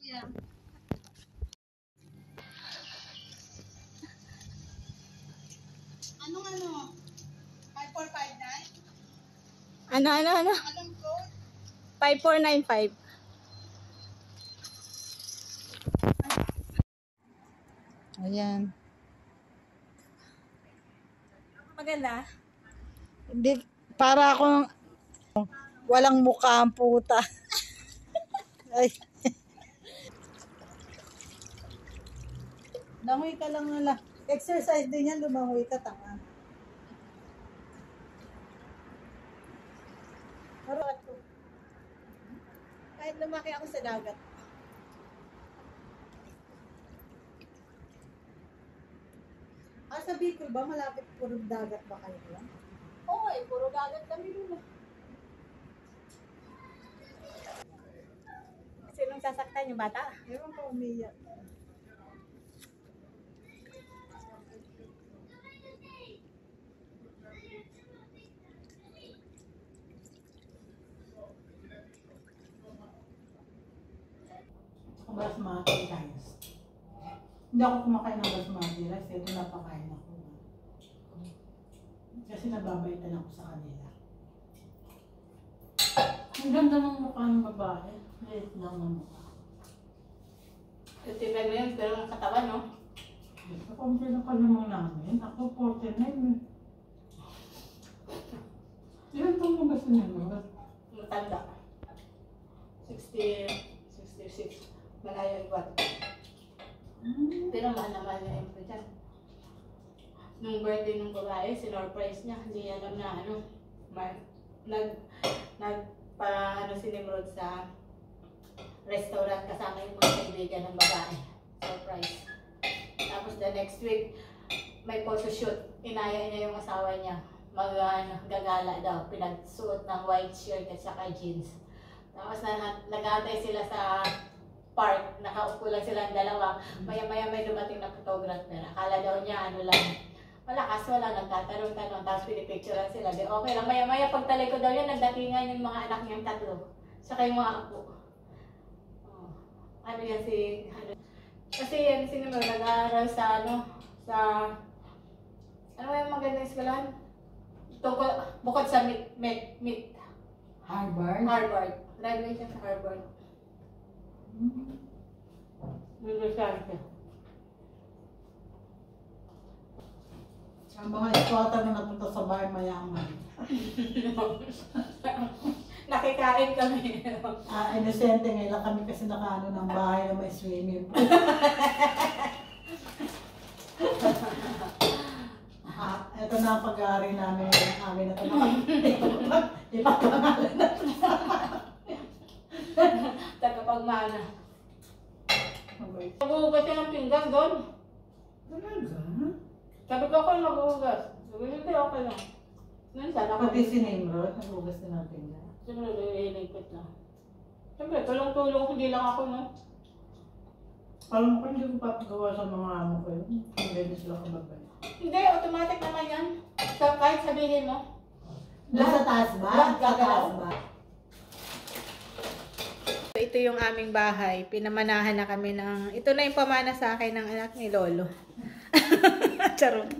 Yeah. Ano? 5459? Ano? Anong code? 5495. Ayan. Maganda. Hindi, para akong walang mukha ang puta. Ay. Langoy ka lang nila. Exercise din yan, lumangoy ka, tanga. Kahit lumaki ako sa dagat. Sa Bicol ba, malapit puro dagat ba kayo lang? Oo, puro dagat kami dun. Sinong sasaktan yung bata? Ewan ko, umiyak. Basmati rice. Hindi ako kumakain ng basmati rice. Ito napakain ako. Kasi nababaitan ako sa kanila. Ang ganda ng mukha ng babae. Liit lang ng mukha. Titigan mo yun, pero ang katawan, no? Kakumpir na pa naman namin. Ako 49 eh. Ilan pang mga gusto niya, no? Matanda. 66. Malayo yung buwan. Pero mahal naman yung info dyan. Nung birthday ng babae, sinurprise niya. Hindi niya alam na si Nimrod sa restaurant kasama yung mga kaibigan ng babae. Surprise. Tapos the next week, may photoshoot. Inaya niya yung asawa niya. Gagala daw. Pinagsuot ng white shirt at saka jeans. Tapos nag-aantay sila sa park. Nakaupo lang silang dalawa. Maya-maya may dumating na photographer. Akala daw niya malakas, wala, nagtatanong-tanong. Tapos pinipicturean sila. Di okay lang. Maya-maya pagtalikod daw niya, nagdatingan yung mga anak niyang tatlo. Saka yung mga apo. Kasi yan, sino ba, nag-aaral sa yung magandang eskwelahan? Bukod sa MIT. Harvard. Graduate siya sa Harvard. University. Ang mga eskwata na napunta sa bahay mayaman. Nakikain kami. Inosente ngayon lang kami kasi nakaano ng bahay na may swimming pool. Ito na ang pag-aari namin na ito. Ipapangalan na ito. Tagapagmana. Maghuhugas siya ng pinggan doon. Talaga? Sabi ko ako maghuhugas. Sabi hindi, okay lang. Minsan ako. Pati si Nimrod, naghugas na natin na. Siyempre, nililipit lang. Siyempre, tulong-tulong, hindi lang ako, no? Alam ko, hindi ko papagawa sa mga amo ko yun. Hindi na sila kababay. Hindi, automatic naman yan. So, kahit sabihin mo. Doon sa taas ba? Sa taas ba? Ito yung aming bahay. Pinamanahan na kami ng... Ito na yung pamana sa akin ng anak ni Lolo. Charot.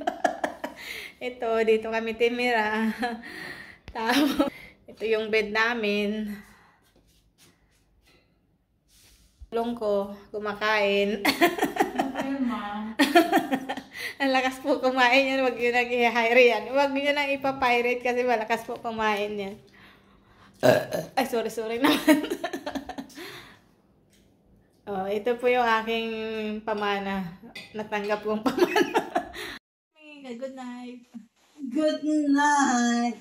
Ito, dito kami timira. Tapos, ito yung bed namin. Tulong ko, kumakain. Ayun, ma. Ang lakas po kumain yan. Huwag nyo nang i-hire yan. Huwag nyo nang ipapirate kasi malakas po kumain yan. Ay, sorry naman. Ito po yung aking pamana. Natanggap kong pamana. Good night. Good night.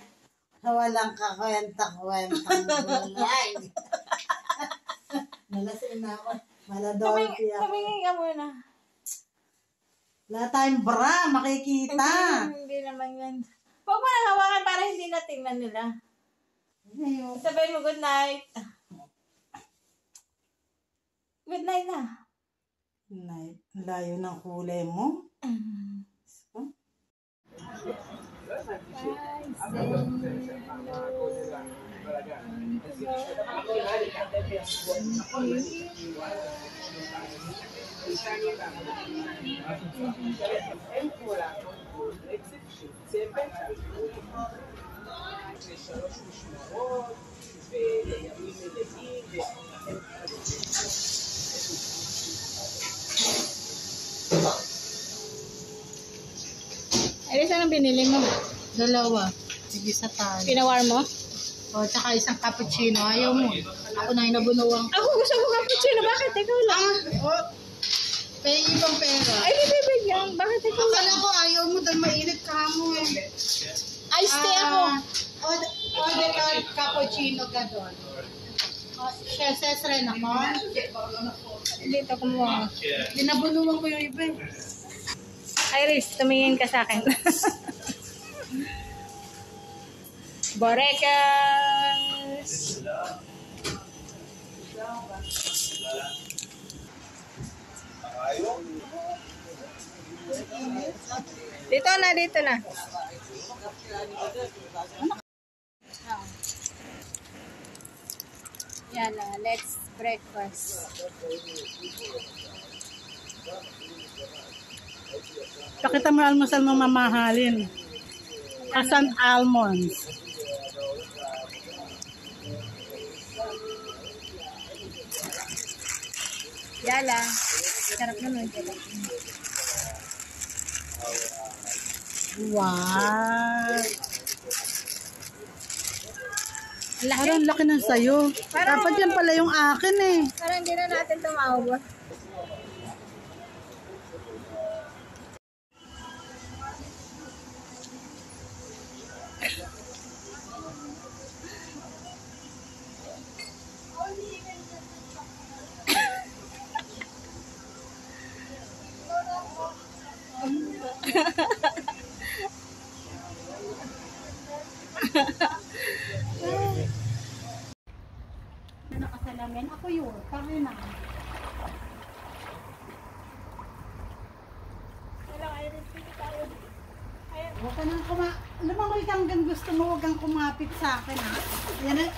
Walang kakwenta-kwentang night. Nalasin na ako. Maladolfi ako. Tumingin ka muna. Wala tayong bra, makikita. Hindi naman yan. Huwag mo nang hawakan para hindi na tingnan nila. Sabihin mo good night. Good night na. Night. Layo ng kulay mo. Bye. Iris, anong binili mo? Dalawa. Sige sa tayo. Pinawar mo? O, tsaka isang cappuccino. Ayaw mo. Ako na yung nabunuwang. Ako gusto ko cappuccino. Bakit? Ikaw lang. Kaya yung ibang pera. Ay, bibigyan. Bakit ikaw lang? Akala ko ayaw mo dahil mainit ka mo eh. Iced tea ako. Order ka cappuccino ka doon. Ses rin ako. Dito kumuha. Dinabunuwang ko yung iba eh. Iris, tumingin ka sa akin. Borekas! Dito na, dito na. Yan na, let's breakfast. Pakita mo almusal mo mamahalin. Asan almonds? Yala. Sarap naman. Wow! Laki. Parang laki ng sayo. Parang- Dapat yan pala yung akin eh. Parang hindi na natin tumawag. Nakasalamin. Ako yun. Kami na. Hello, Iris. Dito tayo. Ayan. Huwag ka nang lumangoy ka hanggang gusto mo. Huwag kang kumapit sa akin ha. Yan eh.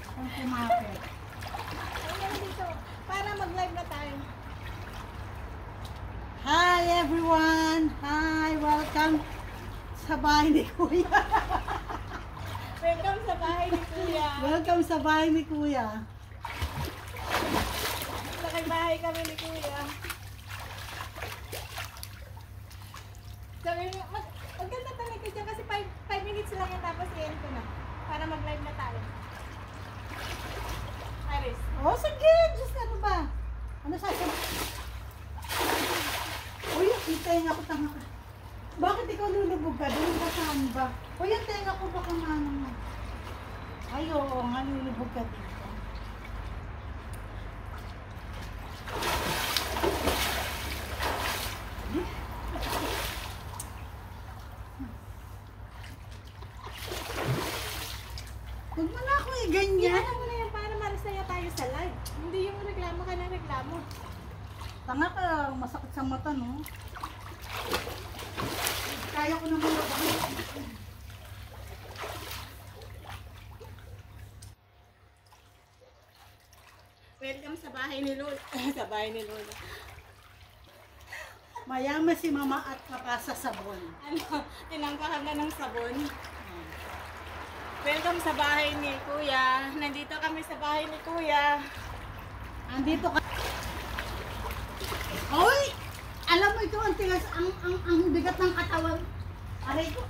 Huwag kang kumapit. Ayan dito. Para mag-live na tayo. Hi everyone! Hi! Welcome sa bahay ni Kuya. Welcome sa bahay ni Kuya. Welcome sa bahay ni Kuya. Bahay kami ni Kuya. Sabi niya, maganda talaga dyan kasi 5 minutes lang yan tapos i-end ko na. Para mag-live na tayo. Iris. Oh, sige! Diyos, ano ba? Ano sasabi? Uy, yung tenga ko tanga ka. Bakit ikaw lulubog ka? Doon ka saan ba? Uy, yung tenga ko baka maano mo. Ay, oo nga, lulubog ka dito. Huwag mo na ako ganyan. Ano mo na yan para marisaya tayo sa live. Hindi yung reklamo ka na reklamo. Tanga ka, masakit sa mata, no? Kaya ko naman ako. Welcome sa bahay ni Lola. Sa bahay ni Lola. Mayaman si mama at kapasa sabon. Ano, tinangkahan na ng sabon. Welcome sa bahay ni Kuya. Nandito kami sa bahay ni Kuya. Andito ka. Hoy! Alam mo ito, ang tigas, ang bigat ng katawan. Aray ko.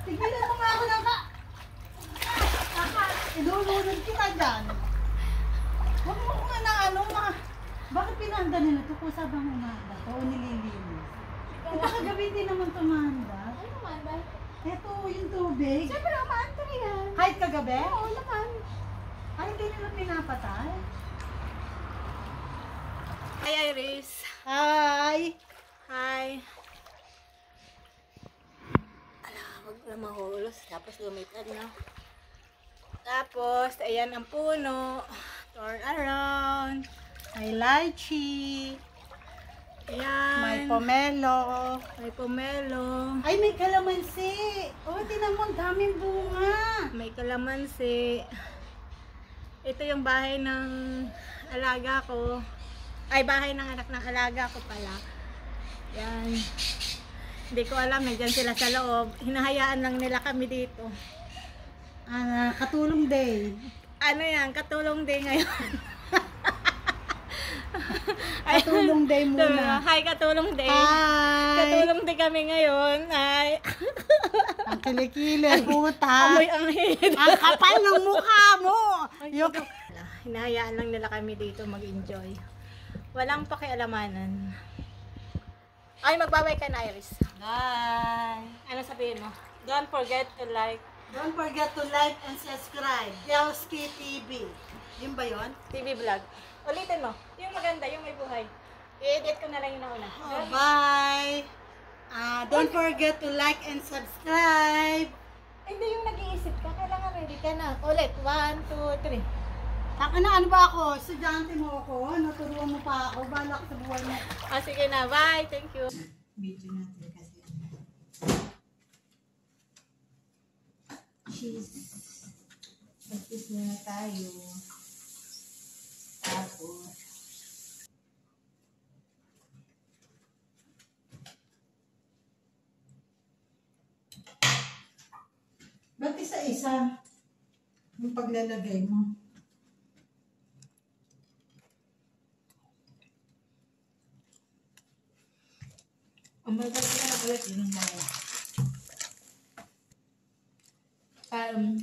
Tigilan mo nga ako ng ilulunod kita dyan. Huwag mo nga na ano, bakit pinahanda nila ito? Kung sabang umanda ito o nililinis. Ito kagabi din naman tumanda. Ano naman ba? Ito yung tubig. Siyempre, umaanta yan. Kahit kagabi? Oo naman. Ay, hindi nila pinapatay. Hi, Iris. Hi! Hi. Ala, wag na mahulos. Tapos lumipad na. Tapos, ayan ang puno. Turn around. May lychee. Ayan. May pomelo. May pomelo. Ay, may kalamansi. Oh, tinan mo, ang daming bunga. May kalamansi. Ito yung bahay ng alaga ko. Ay, bahay ng anak ng alaga ko pala. Yan. Hindi ko alam, nandyan sila sa loob. Hinahayaan lang nila kami dito. Katulong day. Ano yan, katulong day ngayon. Katulong day muna. Hi, katulong day. Hi! Katulong day kami ngayon. Ay, Ang kilikili, puta. amoy ang hid. Ang kapal ng mukha mo. Yung... Hinahayaan lang nila kami dito mag-enjoy. Walang pakialamanan. Ay, magbabay ka na, Iris. Bye. Ano sabihin mo? Don't forget to like Don't forget to like and subscribe. Yowski TV. Yun ba yun? TV vlog. Ulitin mo. Yung maganda, yung may buhay. I-edit ko na lang yung nauna. Oh, bye. Don't forget to like and subscribe. Hindi yung nag-iisip ka. Kailangan ready ka na. Ulit. 1, 2, 3. Ano ba ako? Estudyante mo ako? Naturuan mo pa ako? Balak sa buhay mo. Sige na. Bye. Thank you. Video natin kasi. Cheese. Mag-cheese muna tayo. Tapos. Ba't isa-isa yung paglalagay mo? Umagal ka na ulit yung mga. Karon.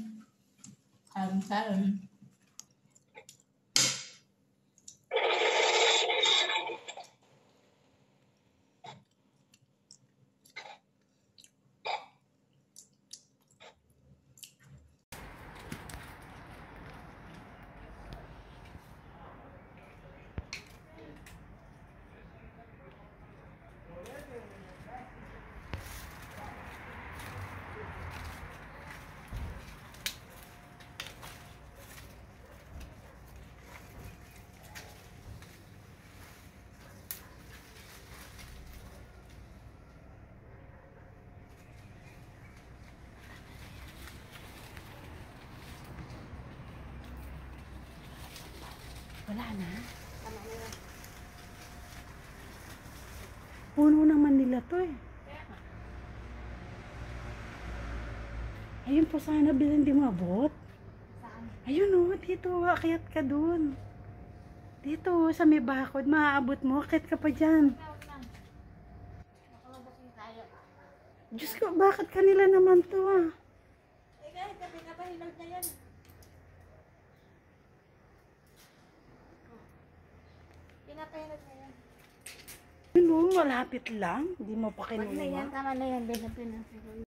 Wala na. Puno naman nila to eh. Ayun po sana bilang di mabot. Saan? Ayun o, dito, akyat ka dun. Dito, sa may bakod, maaabot mo, akyat ka pa dyan. Huwag na. Nakalabas tayo. Diyos ko, bakit kanila naman to ah? Eh, kahit gabi na pa, hinog na yan. Pinapahinog na yan. Yun o, malapit lang. Hindi mo pa Wag na yan, kinuha. tama na yan. Pinapinapin.